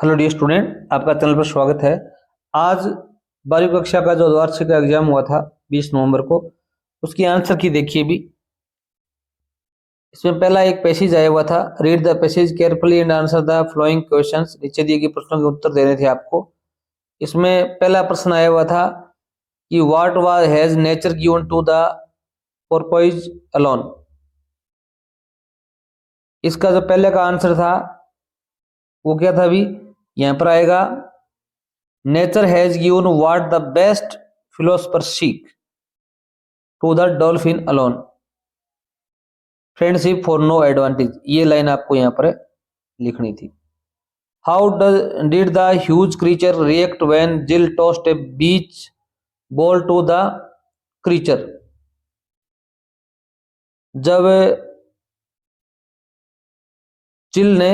Hello dear student, आपका channel पर स्वागत है। आज 12वीं कक्षा का जो वार्षिक एग्जाम हुआ था 20 नवंबर को, उसकी आंसर की देखिए भी। इसमें पहला एक पैसेज आया हुआ था, read the passage carefully and answer the flowing questions. नीचे दिए गए प्रश्नों के उत्तर देने थे आपको। इसमें पहला प्रश्न आया हुआ था कि what was has nature given to the porpoise alone. इसका जो पहले का आंसर था वो क्या था? अभी यहाँ पर आएगा, nature has given what the best philosopher seek to the dolphin alone, friendship for no advantage. ये लाइन आपको यहाँ पर लिखनी थी। How did the huge creature react when Jill tossed a beach ball to the creature. जब Jill ने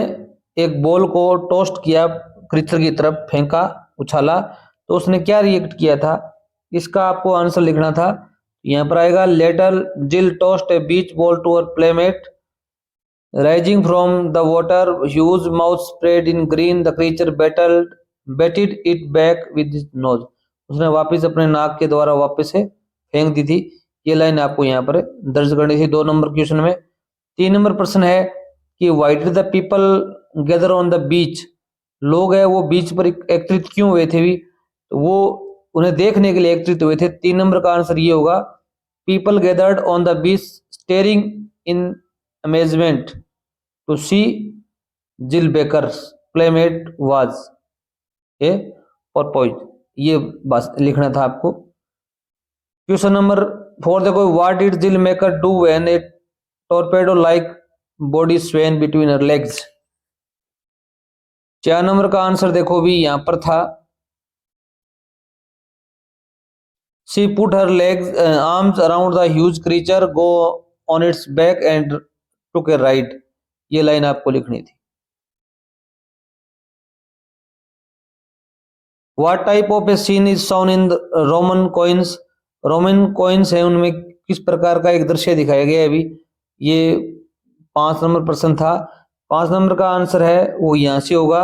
एक ball को टोस्ट किया, क्रीचर की तरफ फेंका, उछाला, तो उसने क्या रिएक्ट किया था? इसका आपको आंसर लिखना था। यहाँ पर आएगा, later Jill tossed a beach ball to her playmate rising from the water, huge mouth spread in grin, the creature batted it back with his nose. उसने वापस अपने नाक के द्वारा वापस से फेंक दी थी। ये लाइन आपको यहाँ पर दर्ज करनी थी 2 नंबर क्वेश्चन में। 3 नंबर प्रश्न है कि why did the people gather on the बीच। लोग है वो बीच पर एकत्रित क्यों हुए थे? भी तो वो उन्हें देखने के लिए एकत्रित हुए थे। 3 नंबर का आंसर ये होगा, people gathered on the beach staring in amazement to see Jill Baker's playmate was a porpoise। ये बस लिखना था आपको। क्वेश्चन नंबर 4 देखो, what did Jill Maker do when a torpedo like body swam between her legs. 4 number का answer देखो भी यहां पर था, she put her legs arms around the huge creature, go on its back and took a ride. ये line आपको लिखनी थी। What type of a scene is shown in Roman coins. Roman coins है, उनमें किस प्रकार का एक दृश्य दिखाया गया है? अभी ये 5 नंबर प्रश्न था। 5 नंबर का आंसर है वो यहां से होगा,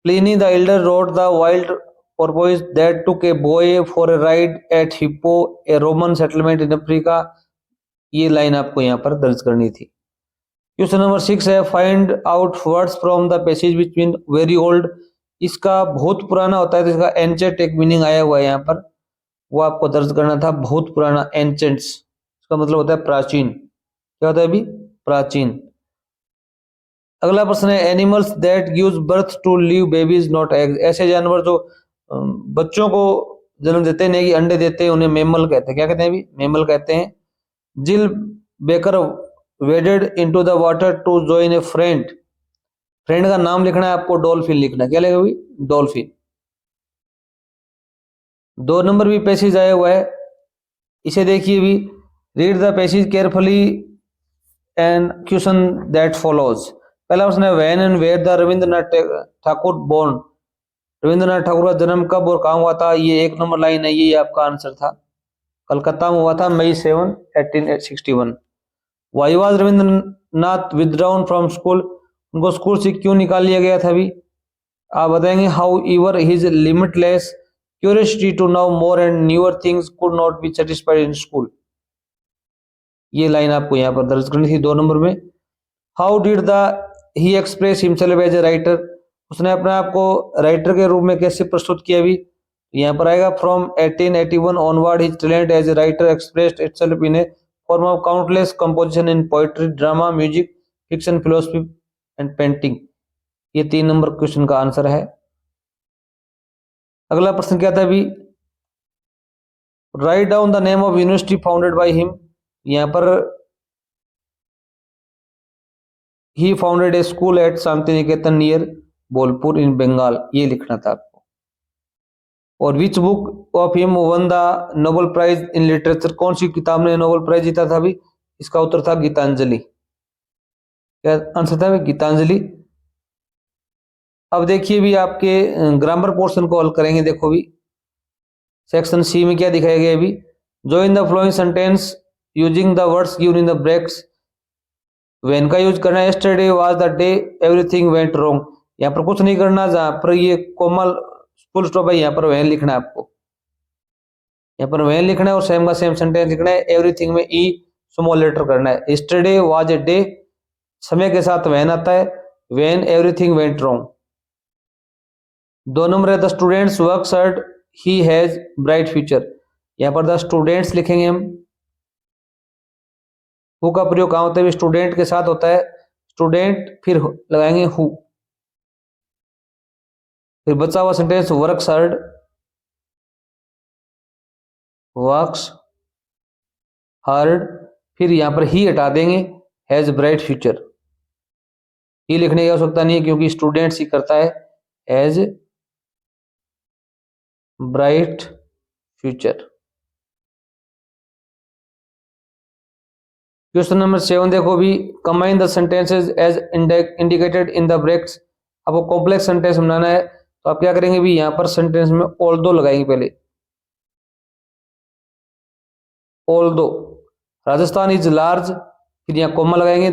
Pliny the elder wrote the wild porpoise that took a boy for a ride at Hippo, a Roman settlement in Africa। ये लाइन आपको यहाँ पर दर्ज करनी थी। क्वेश्चन नंबर 6 है, find out words from the passage which mean very old. इसका बहुत पुराना होता है तो इसका एंचेंट एक मीनिंग आया हुआ है यहाँ पर, वो आपको दर्ज करना था। बहुत पुराना, एंचेंट्स, इसका मतलब होता है प्राचीन। क्या होता है अभी? प्राचीन। अगला प्रश्न है, animals that gives birth to live babies not eggs. ऐसे जानवर जो बच्चों को जन्म देते हैं, कि अंडे देते हैं, उन्हें मेमल कहते हैं। क्या कहते हैं? अभी मेमल कहते हैं। Jill Baker waded into the water to join a friend. Friend का नाम लिखना है आपको, डॉल्फिन लिखना है। क्या लिखा अभी? डॉल्फिन। 2 नंबर भी पैसेज आया हुआ है, इसे देखिए भी। Read the passage carefully and question that follows. पहला प्रश्न है, when and where the Rabindranath Thakur born. Rabindranath Thakur का जन्म कब और कहाँ हुआ था? ये 1 नंबर लाइन है, ये आपका आंसर था। कलकत्ता में हुआ था, मई 7, 1861। Why was Rabindranath withdrawn from school. उनको स्कूल से क्यों निकाल लिया गया था? अभी आप बताएंगे। However his limitless curiosity to know more and newer things could not be satisfied in school. ये लाइन आपको यहाँ पर दर्ज करनी थी 2 नंबर में। How did the he express himself as a writer. उसने अपने आप को राइटर के रूप में कैसे प्रस्तुत किया? भी यहाँ पर आएगा, from 1881 onward his talent as a writer expressed itself in a form of countless composition in poetry, drama, music, fiction, philosophy and painting. ये 3 नंबर क्वेश्चन का आंसर है। अगला प्रश्न क्या था? अभी write down the name of university founded by him. यहाँ पर ही founded a school at Shanti Niketan near Bolpur in Bengal. ये लिखना था आपको। और which book of him won the Nobel prize in literature. कौन सी किताब ने नोबेल प्राइज जीता था? भी इसका उत्तर था गीतांजलि। क्या आंसर था? गीतांजलि। अब देखिए भी आपके ग्रामर पोर्शन को हल करेंगे। देखो भी सेक्शन सी में क्या दिखाया गया? भी join the flowing sentence using the words given in the breaks. When का यूज करना है, yesterday was the day everything went wrong. यहाँ पर कुछ नहीं करना, जहां पर ये कोमल फुल स्टॉप है यहाँ पर वेन लिखना है आपको, यहाँ पर वेन लिखना है और सेम का सेम सेंटेंस लिखना है। एवरीथिंग में ई स्मॉल लेटर करना है। यस्टरडे वाज ए डे, समय के साथ वेन आता है, when everything went wrong. 2 number है the students work hard he has bright future. यहाँ पर द स्टूडेंट्स लिखेंगे हम। हु का प्रयोग कहाँ होता है? स्टूडेंट के साथ होता है, स्टूडेंट फिर लगाएंगे हु। फिर बचा हुआ sentence works hard, works hard, फिर यहां पर ही हटा देंगे, हैज ब्राइट फ्यूचर। ही लिखने की आवश्यकता नहीं है क्योंकि स्टूडेंट्स ही करता है, has bright future. Question number 7 देखो भी, combine the sentences as indicated in the breaks. आपको कॉम्प्लेक्स सेंटेंस बनाना है तो आप क्या करेंगे भी, यहां पर सेंटेंस में ऑल्दो लगाएंगे पहले। ऑल्दो राजस्थान इज लार्ज, फिर यहाँ कोमा लगाएंगे,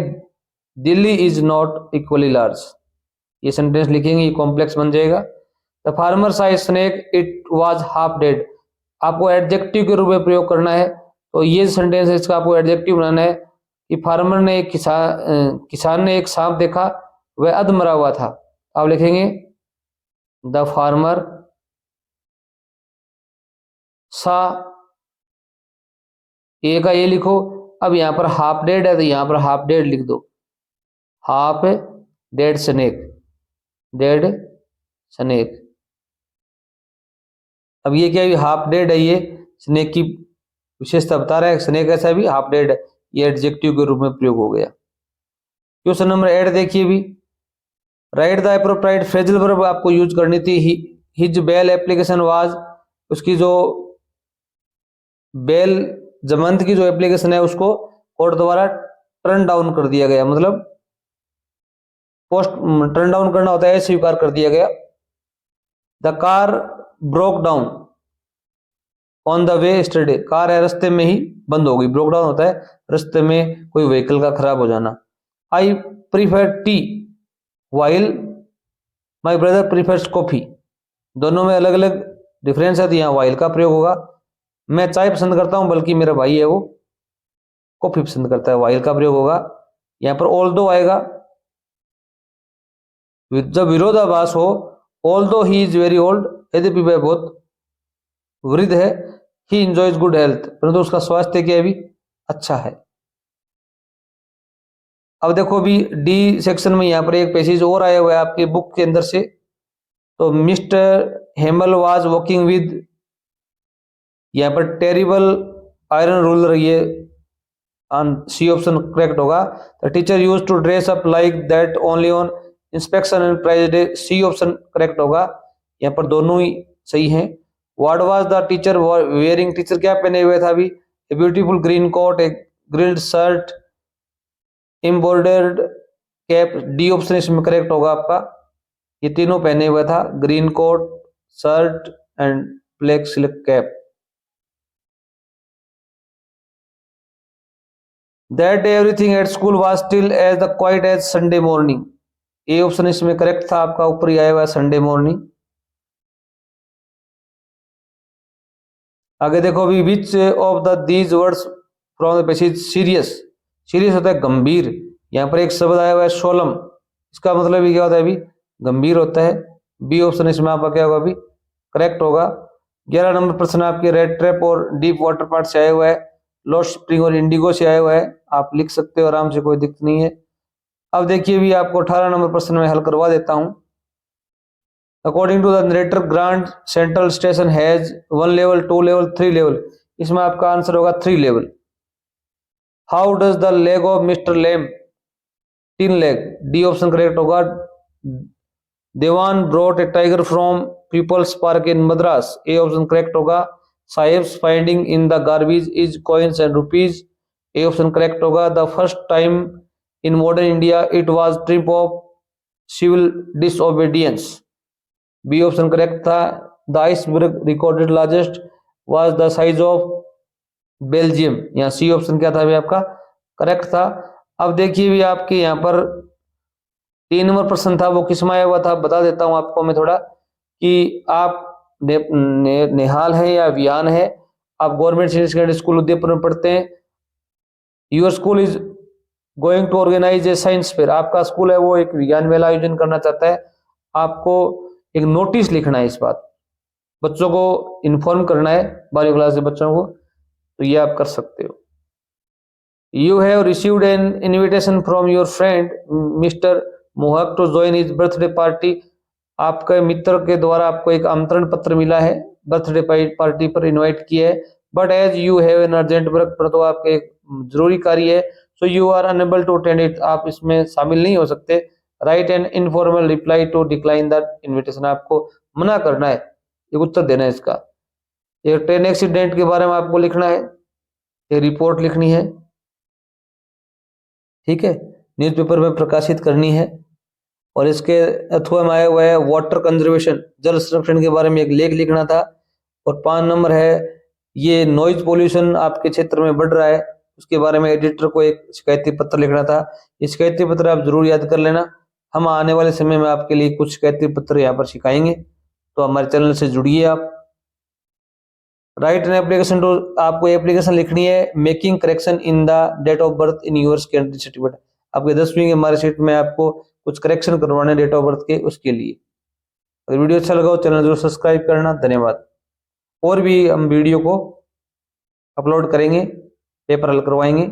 Delhi is not equally large. ये सेंटेंस लिखेंगे, ये कॉम्प्लेक्स बन जाएगा। The farmer saw snake it was half dead. आपको एडजेक्टिव के रूप में प्रयोग करना है, तो ये सेंटेंस इसका आपको एडजेक्टिव बनाना है कि फार्मर ने एक किसान ने एक सांप देखा, वह अध मरा हुआ था। आप लिखेंगे द फार्मर सा, ए का ये लिखो। अब यहां पर हाफ डेड है तो यहां पर हाफ डेड लिख दो, half dead snake, dead snake. अब ये क्या है, हाफ डेड है, ये स्नेक की विशेषता बता रहा है, स्नेक ऐसा भी हाफ डेड है, ये एडजेक्टिव के रूप में प्रयोग हो गया। क्वेश्चन नंबर 8 देखिए भी, right the appropriate phrasal verb आपको यूज करनी थी। हिज बेल एप्लीकेशन वाज, उसकी जो बेल जमंत की जो एप्लीकेशन है उसको कोर्ट द्वारा टर्न डाउन कर दिया गया, मतलब पोस्ट टर्न डाउन करना होता है, स्वीकार कर दिया गया। The car broke down on the way yesterday, car है रास्ते में ही बंद हो गई, ब्रोक डाउन होता है रास्ते में कोई व्हीकल का खराब हो जाना। I prefer T while my brother prefers coffee, दोनों में अलग अलग डिफरेंस है, तो यहाँ वाइल का प्रयोग होगा। मैं चाय पसंद करता हूं बल्कि मेरा भाई है वो कॉफी पसंद करता है, वाइल का प्रयोग होगा। यहाँ पर ऑल्दो आएगा, जब विरोधाभास हो, although he is very old, यद्यपि वह बहुत वृद्ध है, ही एंजॉयज गुड हेल्थ, परंतु उसका स्वास्थ्य क्या भी अच्छा है। अब देखो भी डी सेक्शन में यहाँ पर एक पैसेज और आया हुआ है आपके बुक के अंदर से, तो mister Hamel was walking with, यहाँ पर टेरिबल आयरन रूलर, ये सी ऑप्शन करेक्ट होगा। The teacher use to dress up like that only on inspection and prize day, C option correct होगा। यहाँ पर दोनों ही सही हैं। What was the teacher wearing, teacher क्या पहने हुए था अभी, a beautiful green coat, a grilled shirt, embroidered cap, D option इसमें करेक्ट होगा आपका। ये तीनों पहने हुआ था, green coat, shirt and black silk cap. That day everything at school was still as the quiet as Sunday morning, A option इसमें correct था आपका, ऊपर ही आया हुआ संडे मॉर्निंग। आगे देखो अभी, which of the these words from the passage serious, serious होता है गंभीर, यहाँ पर एक शब्द आया हुआ है सोलम, इसका मतलब ये क्या होता है अभी, गंभीर होता है। बी ऑप्शन इसमें आपका क्या होगा अभी, करेक्ट होगा। 11 नंबर प्रश्न आपके रेड ट्रैप और डीप वाटर पार्ट से आया हुआ है, लॉस्ट स्प्रिंग और इंडिगो से आया हुआ है, आप लिख सकते हो आराम से, कोई दिक्कत नहीं है। अब देखिए भी आपको 18 नंबर प्रश्न में हल करवा देता हूं। According to the narrator Grand Central station has 1 level, 2 level, 3 level, इसमें आपका आंसर होगा 3 level. How does the leg of mister Lem, 3 leg, D option correct होगा। Dewan brought a tiger from People's Park in Madras, A option correct होगा। Saheb's finding in the garbage is coins and rupees, A option correct होगा। The first time in modern India it was trip of civil disobedience, B option correct था। The iceberg recorded largest was the size of Belgium. यहाँ C option क्या था अभी आपका correct था। अब देखिए भी आपके यहाँ पर 3 नंबर प्रश्न था, वो किस में आया हुआ था बता देता हूँ आपको मैं थोड़ा, कि आप निहाल है या विहान है, आप government senior secondary school Udaipur में पढ़ते हैं। Your school is going to organise a science fair, आपका स्कूल है वो एक विज्ञान मेला आयोजन करना चाहता है। आपको एक नोटिस लिखना है, इस बात बच्चों को इन्फॉर्म करना है, 12वीं क्लास के बच्चों को, तो ये आप कर सकते हो। You have received an invitation from your friend mister Mohak to join his birthday party, आपके मित्र के द्वारा आपको एक आमंत्रण पत्र मिला है, बर्थडे पार्टी पर इनवाइट किया है। But as you have an urgent work, पर तो आपके एक जरूरी कार्य है, so you are unable to attend it, आप इसमें शामिल नहीं हो सकते। Write an informal reply to decline that invitation, आपको मना करना है, एक उत्तर देना है इसका। एक ट्रेन एक्सीडेंट के बारे में आपको लिखना है, एक रिपोर्ट लिखनी है, ठीक है, न्यूज़पेपर में प्रकाशित करनी है। और इसके अथवा में आया हुआ है वाटर कंजर्वेशन, जल संरक्षण के बारे में एक लेख लिखना था। और 5 नंबर है ये नॉइज पोल्यूशन आपके क्षेत्र में बढ़ रहा है, उसके बारे में एडिटर को एक शिकायती पत्र लिखना था। ये शिकायती पत्र आप जरूर याद कर लेना, हम आने वाले समय में आपके लिए कुछ शिकायती पत्र यहाँ पर सिखाएंगे, तो हमारे चैनल से जुड़िए आप। राइट एन एप्लीकेशन टू, आपको एप्लीकेशन लिखनी है making correction in the date of birth in your secondary certificate, आपके 10वीं के मार्कशीट में आपको कुछ करेक्शन करवाने डेट ऑफ बर्थ के, उसके लिए। अगर वीडियो अच्छा लगा हो चैनल जरूर सब्सक्राइब करना, धन्यवाद। और भी हम वीडियो को अपलोड करेंगे, पेपर हल करवाएंगे।